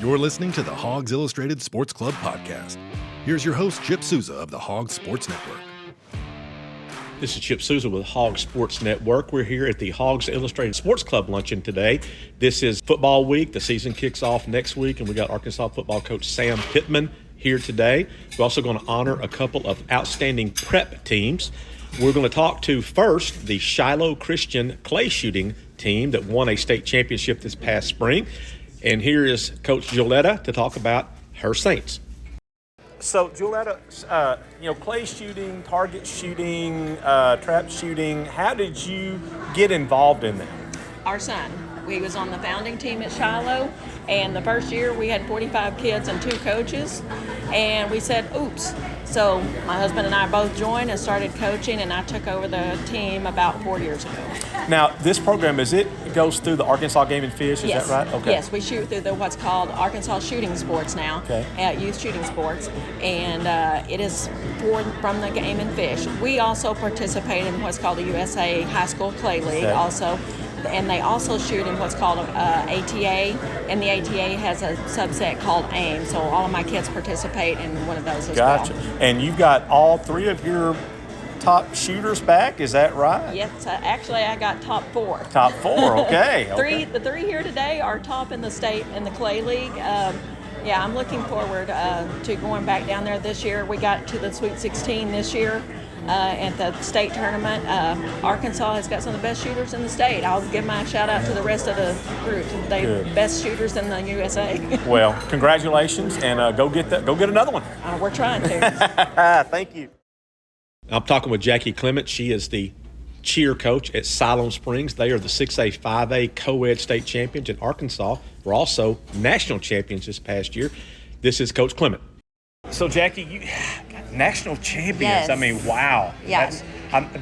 You're listening to the Hawgs Illustrated Sports Club podcast. Here's your host, Chip Souza of the Hawgs Sports Network. This is Chip Souza with Hawgs Sports Network. We're here at the Hawgs Illustrated Sports Club luncheon today. This is football week. The season kicks off next week, and we got Arkansas football coach Sam Pittman here today. We're also going to honor a couple of outstanding prep teams. We're going to talk to first the Shiloh Christian clay shooting team that won a state championship this past spring. And here is Coach Giulietta to talk about her Saints. So, Giulietta, clay shooting, target shooting, trap shooting, how did you get involved in that? Our son. We was on the founding team at Shiloh, and the first year we had 45 kids and 2 coaches, and we said, oops. So my husband and I both joined and started coaching, and I took over the team about 4 years ago. Now, this program, it goes through the Arkansas Game and Fish, is Yes. that right? Okay. Yes, we shoot through what's called Arkansas Shooting Sports now, youth shooting sports, and it is from the Game and Fish. We also participate in what's called the USA High School Clay League also. And they also shoot in what's called ATA, and the ATA has a subset called AIM. So all of my kids participate in one of those as well. Gotcha. And you've got all 3 of your top shooters back, is that right? Yes, actually I got top 4. Top 4, okay. The 3 here today are top in the state in the Clay League. I'm looking forward to going back down there this year. We got to the Sweet 16 this year. At the state tournament. Arkansas has got some of the best shooters in the state. I'll give my shout out to the rest of the group. They're the best shooters in the USA. Well, congratulations, and go get another one. We're trying to. Thank you. I'm talking with Jackie Clement. She is the cheer coach at Siloam Springs. They are the 6A, 5A co-ed state champions in Arkansas. We're also national champions this past year. This is Coach Clement. So, Jackie, you national champions. Yes. I mean, wow. Yeah.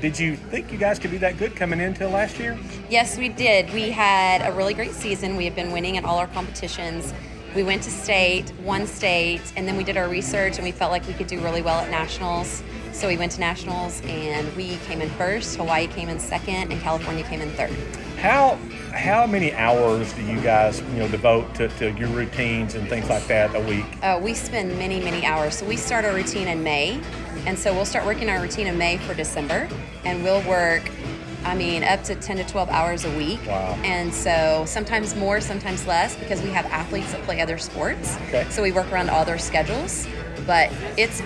Did you think you guys could be that good coming into last year? Yes, we did. We had a really great season. We have been winning at all our competitions. We went to state, won state, and then we did our research, and we felt like we could do really well at nationals. So we went to nationals, and we came in first. Hawaii came in second, and California came in third. How many hours do you guys devote to your routines and things like that a week? We spend many, many hours. So we start our routine in May, and so we'll start working our routine in May for December, and we'll work up to 10 to 12 hours a week. Wow. And so sometimes more, sometimes less, because we have athletes that play other sports. Okay. So we work around all their schedules. But it's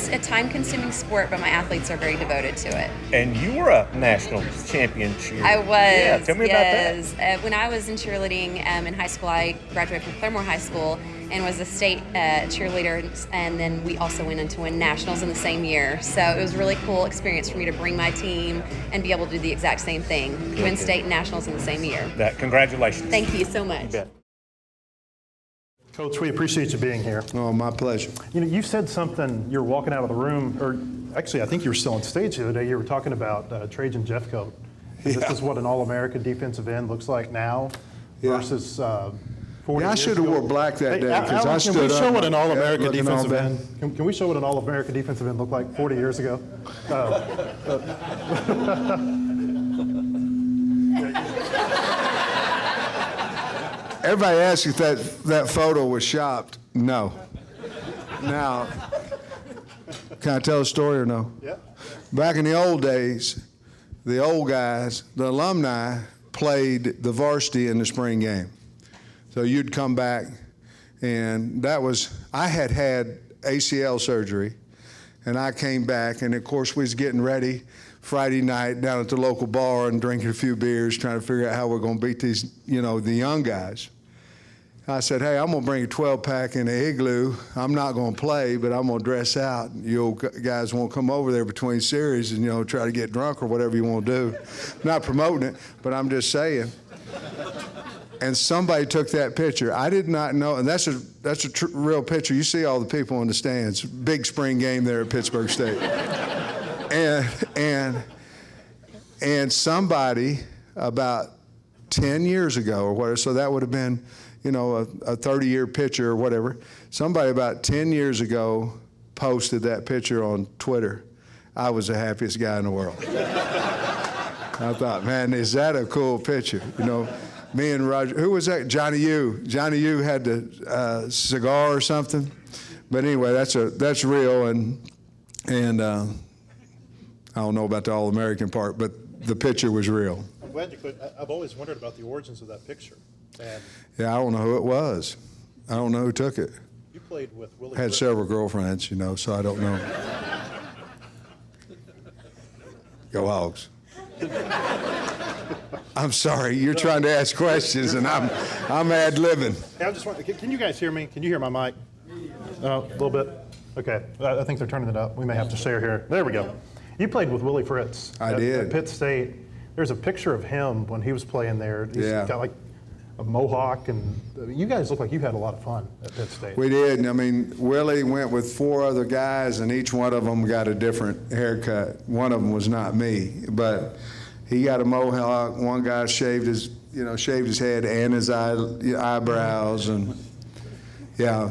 a time-consuming sport, but my athletes are very devoted to it. And you were a national champion cheerleader. I was. Yeah, tell me about that. When I was in cheerleading in high school, I graduated from Claremore High School and was a state cheerleader, and then we also went on to win nationals in the same year. So it was a really cool experience for me to bring my team and be able to do the exact same thing, win state and nationals in the same year. Congratulations. Thank you so much. You bet. Coach, we appreciate you being here. Oh, my pleasure. You said something, you were walking out of the room, or actually I think you were still on stage the other day, you were talking about Trajan Jeffcoat. This is what an All-American defensive end looks like now versus 40 years I should have ago. wore black that day because Alan, I stood up. Can we show what an All-American looking defensive all end, can we show what an All-American defensive end looked like 40 years ago? Everybody asks if that photo was shopped. No. Now, can I tell a story or no? Yeah. Back in the old days, the old guys, the alumni, played the varsity in the spring game. So you'd come back, and I had ACL surgery, and I came back, and of course we was getting ready Friday night down at the local bar and drinking a few beers, trying to figure out how we're going to beat these, the young guys. I said, hey, I'm going to bring a 12-pack in the igloo. I'm not going to play, but I'm going to dress out. You old guys won't come over there between series and, try to get drunk or whatever you want to do. I'm not promoting it, but I'm just saying. And somebody took that picture. I did not know, and that's a real picture. You see all the people in the stands. Big spring game there at Pittsburgh State. And somebody about 10 years ago or whatever, so that would have been, a 30-year picture or whatever. Somebody about 10 years ago posted that picture on Twitter. I was the happiest guy in the world. I thought, man, is that a cool picture? Me and Roger, who was that? Johnny U. Johnny U had the cigar or something. But anyway, that's real, and I don't know about the All-American part, but the picture was real. I'm glad you could. I've always wondered about the origins of that picture. And Yeah, I don't know who it was. I don't know who took it. you played with Willie. Had Britt. several girlfriends, so I don't know. Go Hogs. I'm sorry, you're trying to ask questions, and I'm ad-libbing. Hey, I just want. Can you guys hear me? Can you hear my mic? A little bit. Okay, I think they're turning it up. We may have to share here. There we go. You played with Willie Fritz. I at did. Pitt State. There's a picture of him when he was playing there. He's Yeah. got like a mohawk, and you guys look like you had a lot of fun at Pitt State. We did. I mean, Willie went with 4 other guys, and each one of them got a different haircut. One of them was not me, but he got a mohawk. One guy shaved his head and his eyebrows, and yeah.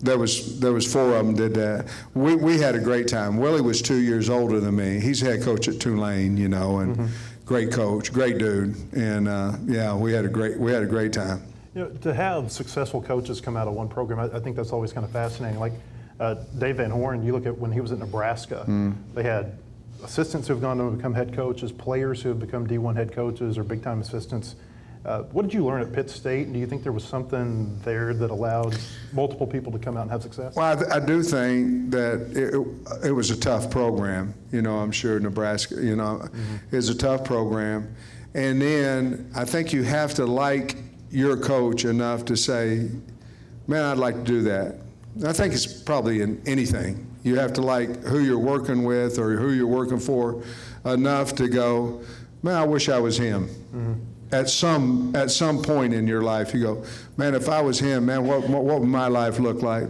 There was 4 of them did that. We had a great time. Willie was 2 years older than me. He's head coach at Tulane, and great coach, great dude, and yeah, we had a great time. To have successful coaches come out of one program, I think that's always kind of fascinating. Like Dave Van Horn, you look at when he was at Nebraska, they had assistants who have gone on to become head coaches, players who have become D1 head coaches or big-time assistants. What did you learn at Pitt State? Do you think there was something there that allowed multiple people to come out and have success? Well, I do think that it was a tough program. I'm sure Nebraska, is a tough program. And then I think you have to like your coach enough to say, man, I'd like to do that. And I think it's probably in anything. You have to like who you're working with or who you're working for enough to go, man, I wish I was him. At some point in your life, you go, man, if I was him, man, what would my life look like?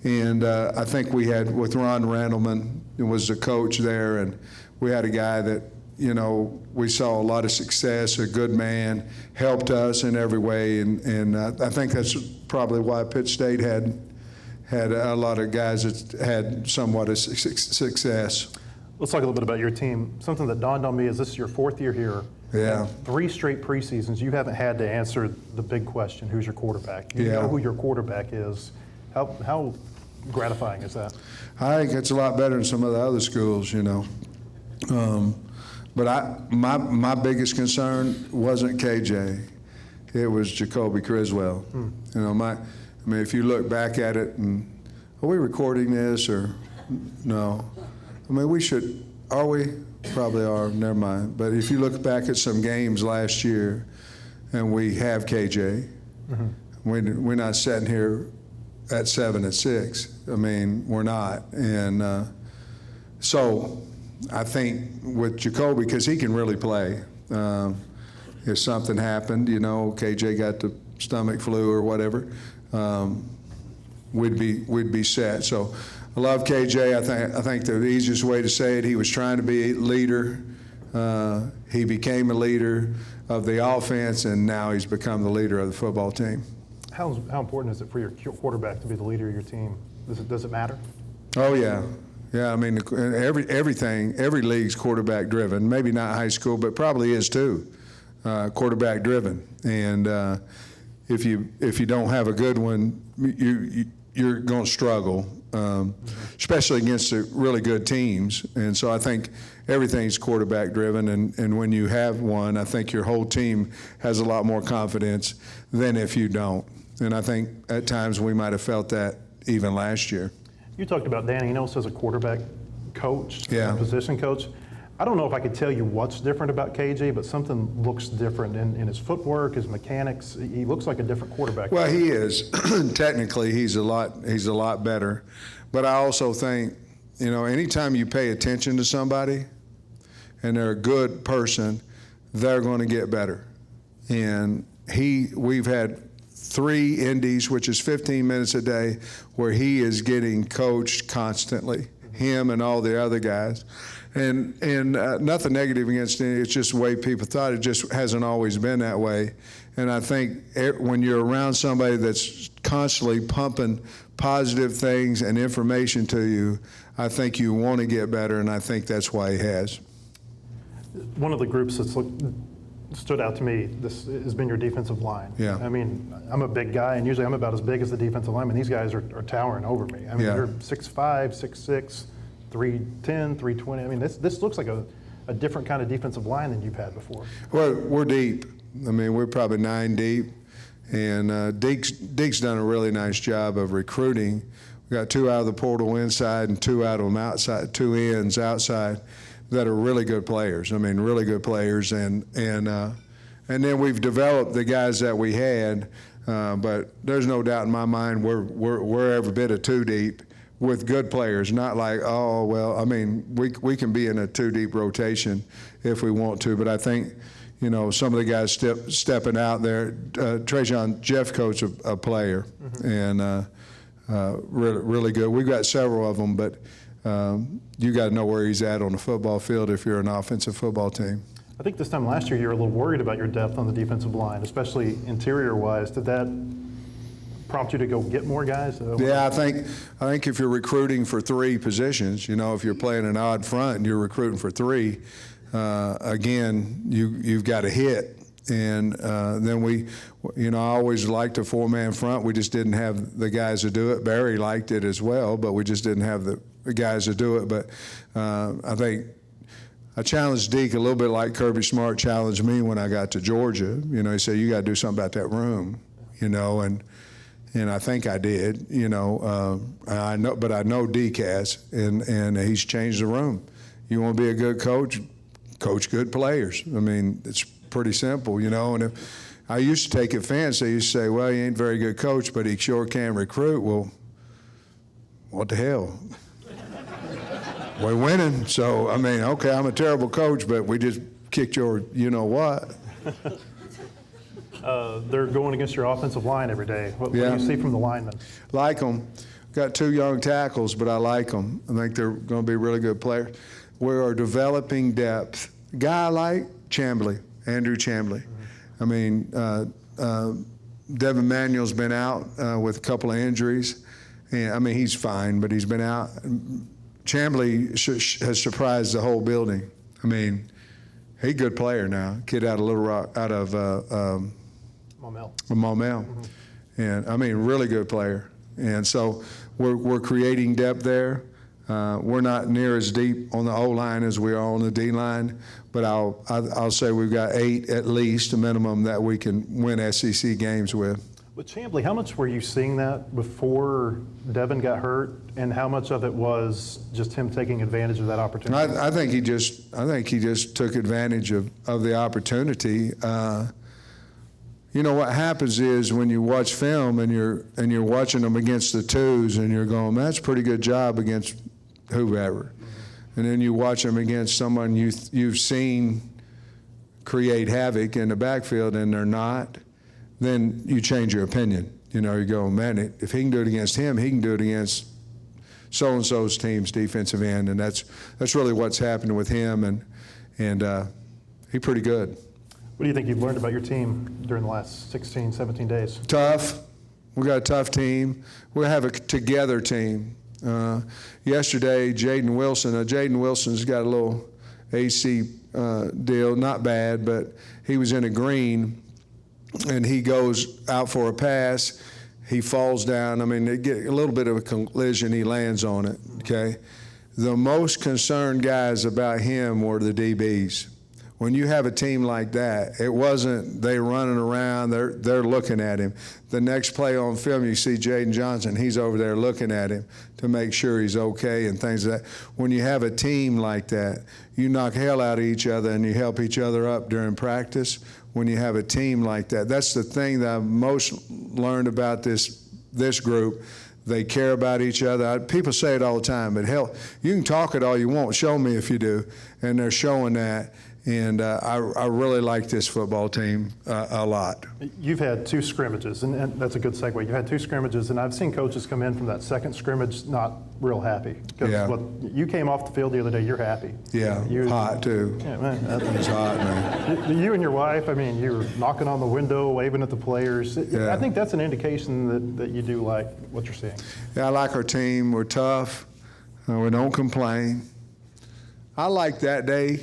And I think we had, with Ron Randleman, who was the coach there, and we had a guy that, we saw a lot of success, a good man, helped us in every way, and I think that's probably why Pitt State had a lot of guys that had somewhat of success. Let's talk a little bit about your team. Something that dawned on me is this is your 4th year here. Yeah. 3 straight preseasons, you haven't had to answer the big question, who's your quarterback? You know who your quarterback is. How gratifying is that? I think it's a lot better than some of the other schools, But my biggest concern wasn't KJ. It was Jacoby Criswell. If you look back at it, and are we recording this or no? We should. Are we? Probably are, never mind. But if you look back at some games last year, and we have KJ, we're not sitting here at 7-6. We're not. And so I think with Jacoby, because he can really play, if something happened, KJ got the stomach flu or whatever, we'd be set. So I love KJ. I think the easiest way to say it, he was trying to be a leader. He became a leader of the offense, and now he's become the leader of the football team. How important is it for your quarterback to be the leader of your team? Does it matter? Oh, yeah. Yeah, every league's quarterback driven. Maybe not high school, but probably is too. Quarterback driven. And if you don't have a good one, you're going to struggle. Especially against the really good teams. And so I think everything's quarterback driven, and when you have one, I think your whole team has a lot more confidence than if you don't. And I think at times we might have felt that even last year. You talked about Danny Enos as a quarterback coach, Yeah. a position coach. I don't know if I could tell you what's different about KJ, but something looks different in his footwork, his mechanics. He looks like a different quarterback. Well, he is. Technically, he's a lot better. But I also think, anytime you pay attention to somebody and they're a good person, they're going to get better. And we've had 3 indies, which is 15 minutes a day, where he is getting coached constantly, him and all the other guys. And nothing negative against it. It's just the way people thought. It just hasn't always been that way. And I think when you're around somebody that's constantly pumping positive things and information to you, I think you want to get better, and I think that's why he has. One of the groups that's stood out to me this has been your defensive line. Yeah. I mean, I'm a big guy, and usually I'm about as big as the defensive lineman. These guys are towering over me. I mean, Yeah. they're 6'5", 6'6", 310, 320. I mean, this looks like a different kind of defensive line than you've had before. We're deep. I mean, we're probably 9 deep. And Deke's done a really nice job of recruiting. We got 2 out of the portal inside and 2 out of them outside, 2 ends outside that are really good players. I mean, really good players. And then we've developed the guys that we had. But there's no doubt in my mind we're every bit of 2 deep with good players. Not like, oh well. I mean, we can be in a 2 deep rotation if we want to. But I think, you know, some of the guys stepping out there. Trajan Jeffcoat's a player, and really good. We've got several of them, but you got to know where he's at on the football field if you're an offensive football team. I think this time last year you were a little worried about your depth on the defensive line, especially interior-wise. Did that prompt you to go get more guys? Yeah, I think if you're recruiting for 3 positions, you know, if you're playing an odd front and you're recruiting for 3, again, you've got to hit. And then we, you know, I always liked a 4-man front. We just didn't have the guys to do it. Barry liked it as well, but we just didn't have the guys to do it. But I think I challenged Deke a little bit like Kirby Smart challenged me when I got to Georgia. You know, he said, you got to do something about that room, you know, and I think I did, you know. I know Deke has, and he's changed the room. You want to be a good coach good players. I mean, it's pretty simple, you know. And if I used to take offense, they used to say, well, he ain't a very good coach, but he sure can recruit. Well, what the hell? We're winning. So, I mean, okay, I'm a terrible coach, but we just kicked your you-know-what. They're going against your offensive line every day. What do you see from the linemen? Like them. Got 2 young tackles, but I like them. I think they're going to be really good players. We are developing depth. Guy like Chambly, Andrew Chambly. I mean, Devin Manuel's been out with a couple of injuries. And, I mean, he's fine, but he's been out. Chambly has surprised the whole building. I mean, he's a good player now. Kid out of Little Rock, out of Maumelle. And, I mean, really good player. And so we're creating depth there. We're not near as deep on the O-line as we are on the D-line, but I'll say we've got 8 at least, a minimum, that we can win SEC games with. With Chambly, how much were you seeing that before Devin got hurt, and how much of it was just him taking advantage of that opportunity? I think he just took advantage of the opportunity. You know what happens is when you watch film and you're watching them against the 2s and you're going, that's a pretty good job against whoever, and then you watch them against someone you've seen create havoc in the backfield and they're not, then you change your opinion. You know, you go, man, if he can do it against him, he can do it against so-and-so's team's defensive end, and that's really what's happening with him, and he's pretty good. What do you think you've learned about your team during the last 16, 17 days? Tough. We got a tough team. We have a together team. Yesterday, Jaden Wilson's got a little AC deal, not bad, but he was in a green, and he goes out for a pass. He falls down. I mean, they get a little bit of a collision. He lands on it, okay? The most concerned guys about him were the DBs. When you have a team like that, it wasn't they running around, they're looking at him. The next play on film, you see Jaden Johnson, he's over there looking at him to make sure he's okay and things like that. When you have a team like that, you knock hell out of each other and you help each other up during practice. When you have a team like that, that's the thing that I've most learned about this group. They care about each other. People say it all the time, but hell, you can talk it all you want. Show me if you do. And they're showing that. And I really like this football team a lot. You've had 2 scrimmages, and that's a good segue. You've had 2 scrimmages, and I've seen coaches come in from that second scrimmage not real happy. Because you came off the field the other day, you're happy. Yeah, hot too. Yeah, man. It's hot, man. You and your wife, I mean, you were knocking on the window, waving at the players. Yeah. I think that's an indication that you do like what you're seeing. Yeah, I like our team. We're tough. We don't complain. I like that day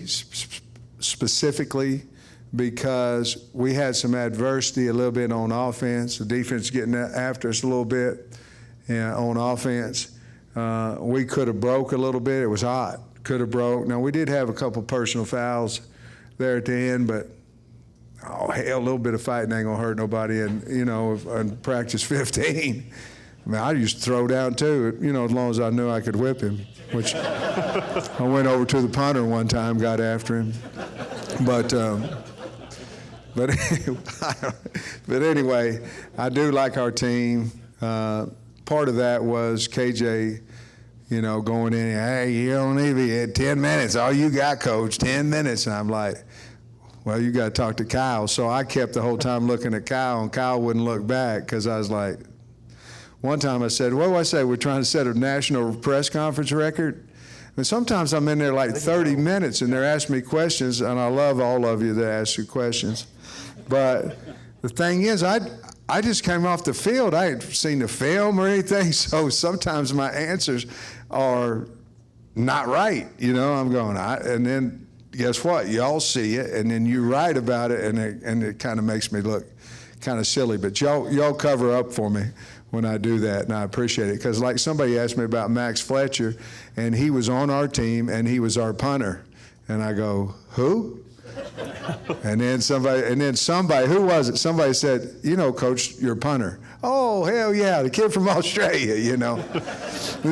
specifically because we had some adversity a little bit on offense. The defense getting after us a little bit on offense. We could have broke a little bit. It was hot. Could have broke. Now, we did have a couple personal fouls there at the end, but oh, hell, a little bit of fighting ain't going to hurt nobody. And, in practice 15, I mean, I used to throw down too, as long as I knew I could whip him, which I went over to the punter one time, got after him. But anyway, I do like our team. Part of that was KJ, going in, hey, you don't even 10 minutes. All you got, coach, 10 minutes. And I'm like, well, you got to talk to Kyle. So I kept the whole time looking at Kyle, and Kyle wouldn't look back because I was like, one time I said, what do I say? We're trying to set a national press conference record. And sometimes I'm in there like 30 minutes and they're asking me questions, and I love all of you that ask you questions. But the thing is, I just came off the field. I hadn't seen the film or anything, so sometimes my answers are not right. I'm going, and then guess what? Y'all see it, and then you write about it, and it kind of makes me look kind of silly. But y'all cover up for me when I do that, and I appreciate it. Because like somebody asked me about Max Fletcher, and he was on our team, and he was our punter. And I go, who? And then somebody, who was it? Somebody said, Coach, you're a punter. Oh, hell yeah, the kid from Australia, And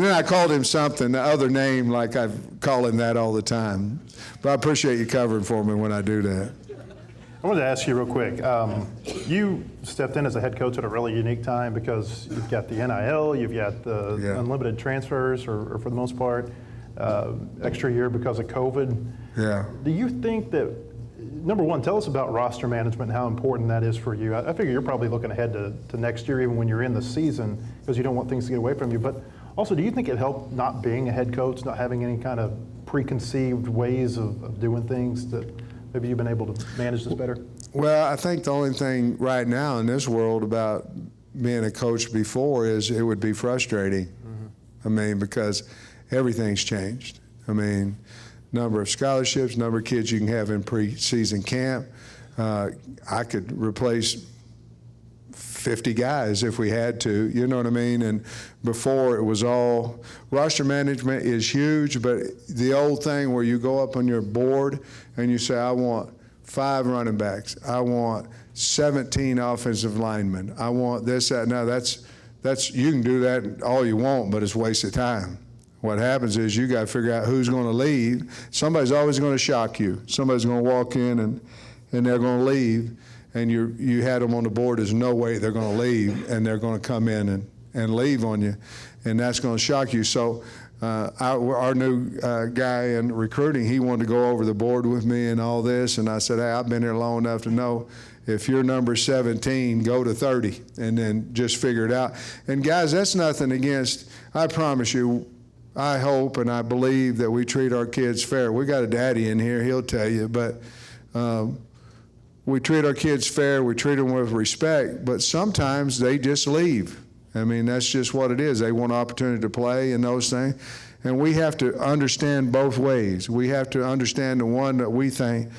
then I called him something, the other name, like I call him that all the time. But I appreciate you covering for me when I do that. I wanted to ask you real quick. You stepped in as a head coach at a really unique time because you've got the NIL, you've got the unlimited transfers, or for the most part, extra year because of COVID. Yeah. Do you think that, number one, tell us about roster management and how important that is for you. I figure you're probably looking ahead to next year, even when you're in the season, because you don't want things to get away from you. But also, do you think it helped not being a head coach, not having any kind of preconceived ways of doing things, that maybe you've been able to manage this better? Well, I think the only thing right now in this world about being a coach before is it would be frustrating. Mm-hmm. I mean, because everything's changed. I mean, number of scholarships, number of kids you can have in preseason camp. I could replace 50 guys if we had to, you know what I mean? And before it was all, roster management is huge, but the old thing where you go up on your board and you say, I want 5 running backs, I want 17 offensive linemen, I want this, that. Now that's you can do that all you want, but it's a waste of time. What happens is you got to figure out who's going to leave. Somebody's always going to shock you. Somebody's going to walk in and they're going to leave, and you had them on the board. There's no way they're going to leave, and they're going to come in and leave on you, and that's going to shock you. So our new guy in recruiting, he wanted to go over the board with me and all this, and I said, hey, I've been here long enough to know if you're number 17, go to 30, and then just figure it out. And guys, that's nothing against, I promise you, I hope and I believe that we treat our kids fair. We got a daddy in here, he'll tell you, but we treat our kids fair, we treat them with respect, but sometimes they just leave. I mean, that's just what it is. They want opportunity to play and those things. And we have to understand both ways. We have to understand the one that we think,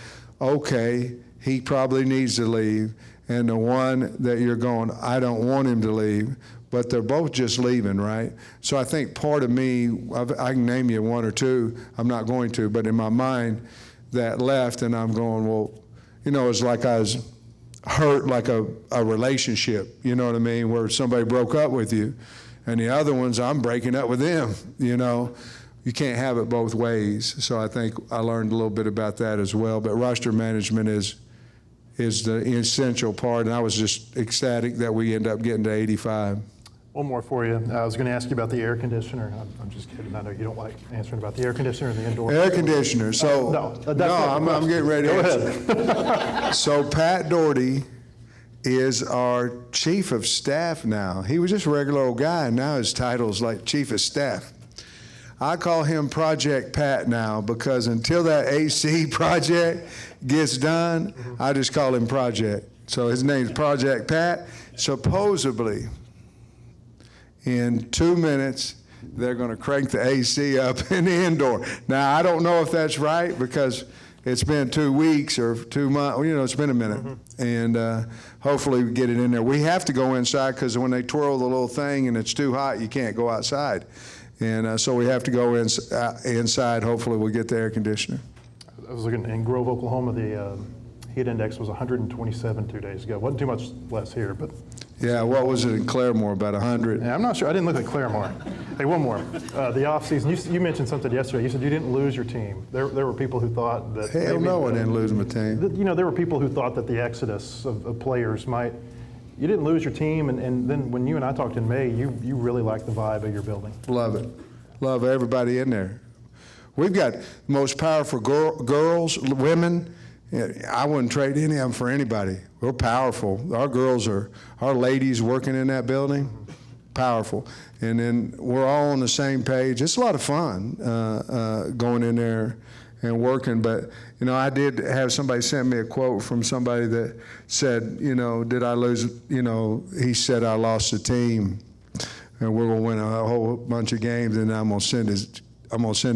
okay, he probably needs to leave, and the one that you're going, I don't want him to leave, but they're both just leaving, right? So I think part of me, I can name you one or two, I'm not going to, but in my mind, that left, and I'm going, well, it's like I was hurt like a relationship, you know what I mean, where somebody broke up with you, and the other ones, I'm breaking up with them, You can't have it both ways. So I think I learned a little bit about that as well, but roster management is the essential part, and I was just ecstatic that we end up getting to 85. One more for you. I was going to ask you about the air conditioner. I'm just kidding. I know you don't like answering about the air conditioner and the indoor. Air conditioner. So I'm getting ready to answer. So Pat Doherty is our chief of staff now. He was just a regular old guy, and now his title is like chief of staff. I call him Project Pat now because until that AC project gets done, I just call him Project. So his name's Project Pat. Supposedly, in 2 minutes, they're going to crank the AC up in the indoor. Now, I don't know if that's right because it's been 2 weeks or 2 months. It's been a minute, and hopefully we get it in there. We have to go inside because when they twirl the little thing and it's too hot, you can't go outside, and so we have to go inside. Hopefully we'll get the air conditioner. I was looking in Grove, Oklahoma. The heat index was 127 2 days ago. Wasn't too much less here, but. Yeah, what was it in Claremore? About 100? Yeah, I'm not sure. I didn't look at Claremore. Hey, one more. The offseason, you mentioned something yesterday. You said you didn't lose your team. There were people who thought that. Hell no, I didn't lose my team. There were people who thought that the exodus of players might. You didn't lose your team, and then when you and I talked in May, you really liked the vibe of your building. Love it. Love everybody in there. We've got the most powerful girls, women. I wouldn't trade any of them for anybody. We're powerful. Our ladies working in that building, powerful. And then we're all on the same page. It's a lot of fun going in there and working. But, I did have somebody send me a quote from somebody that said, did I lose, he said I lost the team and we're going to win a whole bunch of games, and I'm going to send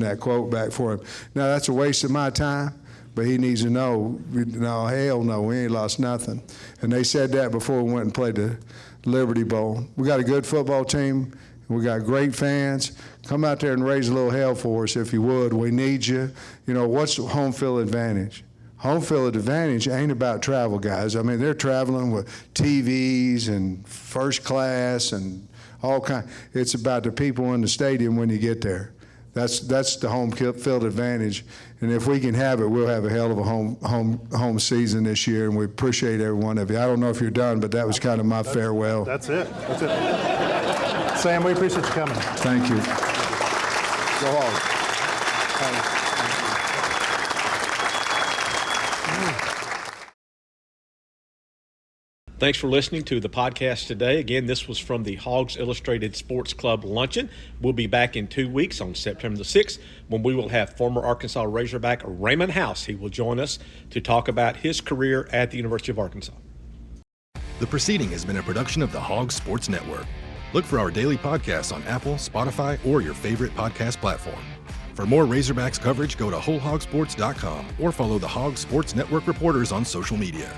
that quote back for him. Now, that's a waste of my time. But he needs to know, no, hell no, we ain't lost nothing. And they said that before we went and played the Liberty Bowl. We got a good football team. We got great fans. Come out there and raise a little hell for us if you would. We need you. What's home field advantage? Home field advantage ain't about travel, guys. I mean, they're traveling with TVs and first class and all kind. It's about the people in the stadium when you get there. That's the home field advantage, and if we can have it, we'll have a hell of a home season this year, and we appreciate every one of you. I don't know if you're done, but that was kind of my farewell. That's it. Sam, we appreciate you coming. Thank you. Go Hawgs. Thanks for listening to the podcast today. Again, this was from the Hawgs Illustrated Sports Club Luncheon. We'll be back in 2 weeks on September the 6th when we will have former Arkansas Razorback Raymond House. He will join us to talk about his career at the University of Arkansas. The proceeding has been a production of the Hawgs Sports Network. Look for our daily podcasts on Apple, Spotify, or your favorite podcast platform. For more Razorbacks coverage, go to WholeHogSports.com or follow the Hawgs Sports Network reporters on social media.